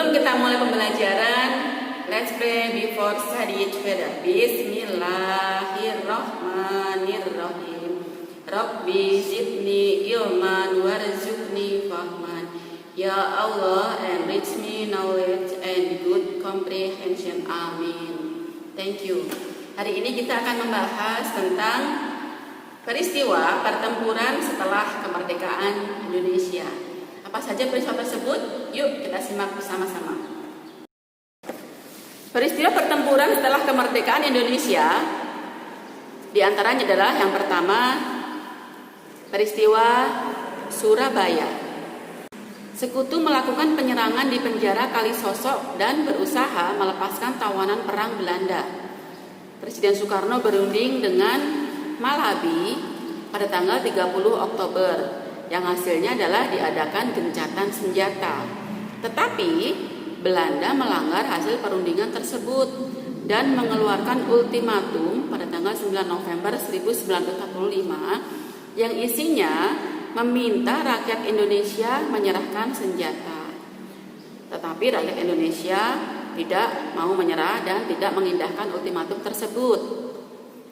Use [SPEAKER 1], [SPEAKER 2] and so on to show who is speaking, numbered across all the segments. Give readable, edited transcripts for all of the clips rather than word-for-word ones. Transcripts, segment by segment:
[SPEAKER 1] Sebelum kita mulai pembelajaran, let's pray before study together. Bismillahirrahmanirrahim. Rabbi zidni ilman warzuqni fahman. Ya Allah, enrich me knowledge and good comprehension. Amin. Thank you. Hari ini kita akan membahas tentang peristiwa pertempuran setelah kemerdekaan Indonesia. Apa saja peristiwa tersebut? Yuk kita simak bersama-sama. Peristiwa pertempuran setelah kemerdekaan Indonesia di antaranya adalah yang pertama, peristiwa Surabaya. Sekutu melakukan penyerangan di penjara Kalisosok dan berusaha melepaskan tawanan perang Belanda. Presiden Soekarno berunding dengan Malabi pada tanggal 30 Oktober, yang hasilnya adalah diadakan gencatan senjata. Tetapi Belanda melanggar hasil perundingan tersebut dan mengeluarkan ultimatum pada tanggal 9 November 1945 yang isinya meminta rakyat Indonesia menyerahkan senjata. Tetapi rakyat Indonesia tidak mau menyerah dan tidak mengindahkan ultimatum tersebut.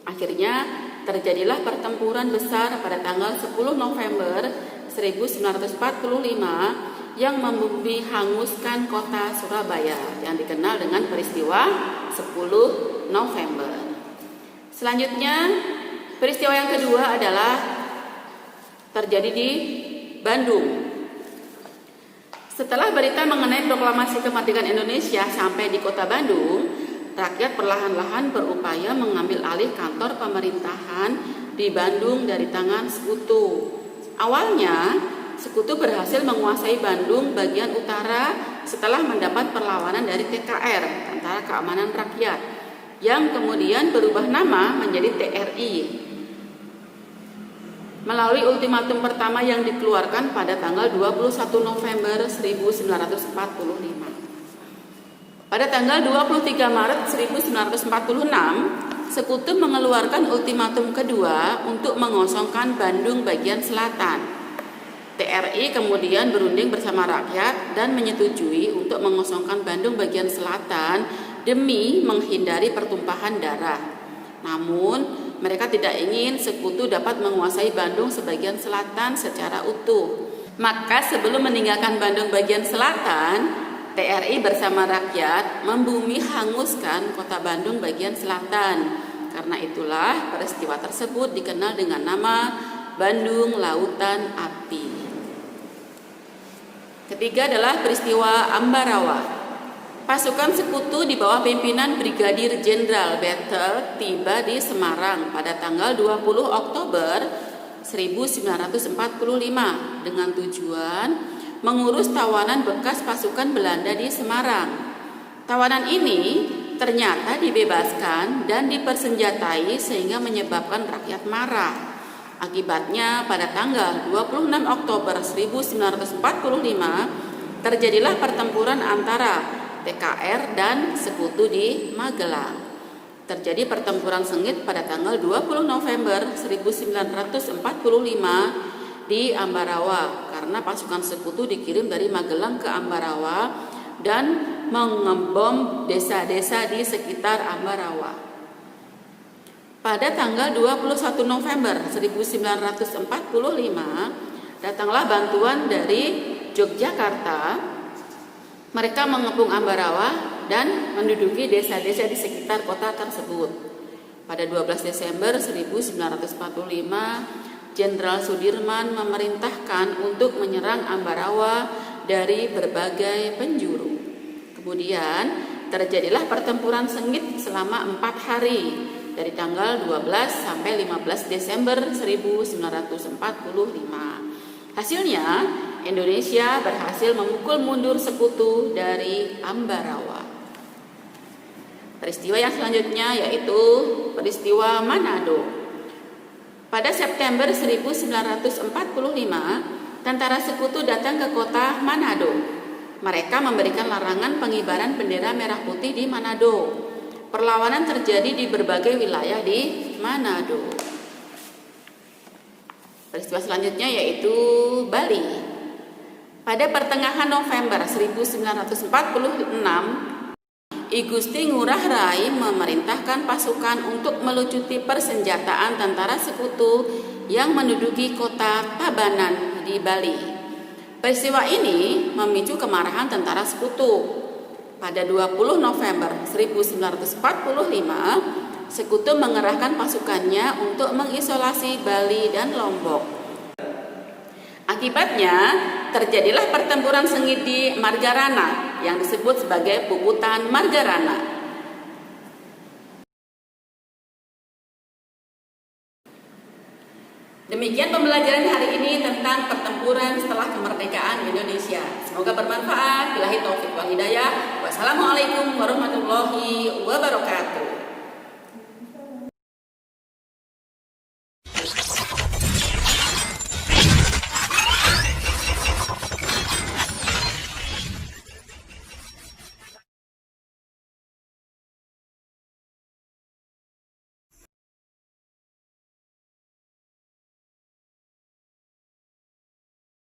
[SPEAKER 1] Akhirnya terjadilah pertempuran besar pada tanggal 10 November 1945 yang membumi hanguskan kota Surabaya yang dikenal dengan peristiwa 10 November. Selanjutnya, peristiwa yang kedua adalah terjadi di Bandung. Setelah berita mengenai proklamasi kemerdekaan Indonesia sampai di kota Bandung, rakyat perlahan-lahan berupaya mengambil alih kantor pemerintahan di Bandung dari tangan Sekutu. Awalnya, Sekutu berhasil menguasai Bandung bagian utara setelah mendapat perlawanan dari TKR, Tentara Keamanan Rakyat, yang kemudian berubah nama menjadi TRI. Melalui ultimatum pertama yang dikeluarkan pada tanggal 21 November 1945. Pada tanggal 23 Maret 1946, Sekutu mengeluarkan ultimatum kedua untuk mengosongkan Bandung bagian selatan. TRI kemudian berunding bersama rakyat dan menyetujui untuk mengosongkan Bandung bagian selatan demi menghindari pertumpahan darah. Namun, mereka tidak ingin Sekutu dapat menguasai Bandung sebagian selatan secara utuh. Maka sebelum meninggalkan Bandung bagian selatan, TRI bersama rakyat membumi hanguskan kota Bandung bagian selatan. Karena itulah peristiwa tersebut dikenal dengan nama Bandung Lautan Api. Ketiga adalah peristiwa Ambarawa. Pasukan Sekutu di bawah pimpinan Brigadir Jenderal Bethel tiba di Semarang pada tanggal 20 Oktober 1945 dengan tujuan mengurus tawanan bekas pasukan Belanda di Semarang. Tawanan ini ternyata dibebaskan dan dipersenjatai sehingga menyebabkan rakyat marah. Akibatnya pada tanggal 26 Oktober 1945 terjadilah pertempuran antara TKR dan Sekutu di Magelang. Terjadi pertempuran sengit pada tanggal 20 November 1945 di Ambarawa karena pasukan Sekutu dikirim dari Magelang ke Ambarawa dan mengebom desa-desa di sekitar Ambarawa. Pada tanggal 21 November 1945 datanglah bantuan dari Yogyakarta. Mereka mengepung Ambarawa dan menduduki desa-desa di sekitar kota tersebut. Pada 12 Desember 1945, Jenderal Sudirman memerintahkan untuk menyerang Ambarawa dari berbagai penjuru. Kemudian terjadilah pertempuran sengit selama 4 hari dari tanggal 12 sampai 15 Desember 1945. Hasilnya, Indonesia berhasil memukul mundur Sekutu dari Ambarawa. Peristiwa yang selanjutnya yaitu peristiwa Manado. Pada September 1945, tentara Sekutu datang ke kota Manado. Mereka memberikan larangan pengibaran bendera merah putih di Manado. Perlawanan terjadi di berbagai wilayah di Manado. Peristiwa selanjutnya yaitu Bali. Pada pertengahan November 1946, I Gusti Ngurah Rai memerintahkan pasukan untuk melucuti persenjataan tentara sekutu yang menduduki kota Tabanan di Bali. Peristiwa ini memicu kemarahan tentara sekutu. Pada 20 November 1945, sekutu mengerahkan pasukannya untuk mengisolasi Bali dan Lombok. Akibatnya, terjadilah pertempuran sengit di Margarana yang disebut sebagai Puputan Margarana. Demikian pembelajaran hari ini tentang pertempuran setelah kemerdekaan Indonesia. Semoga bermanfaat. Billahi taufiq wal hidayah. Wassalamualaikum warahmatullahi wabarakatuh.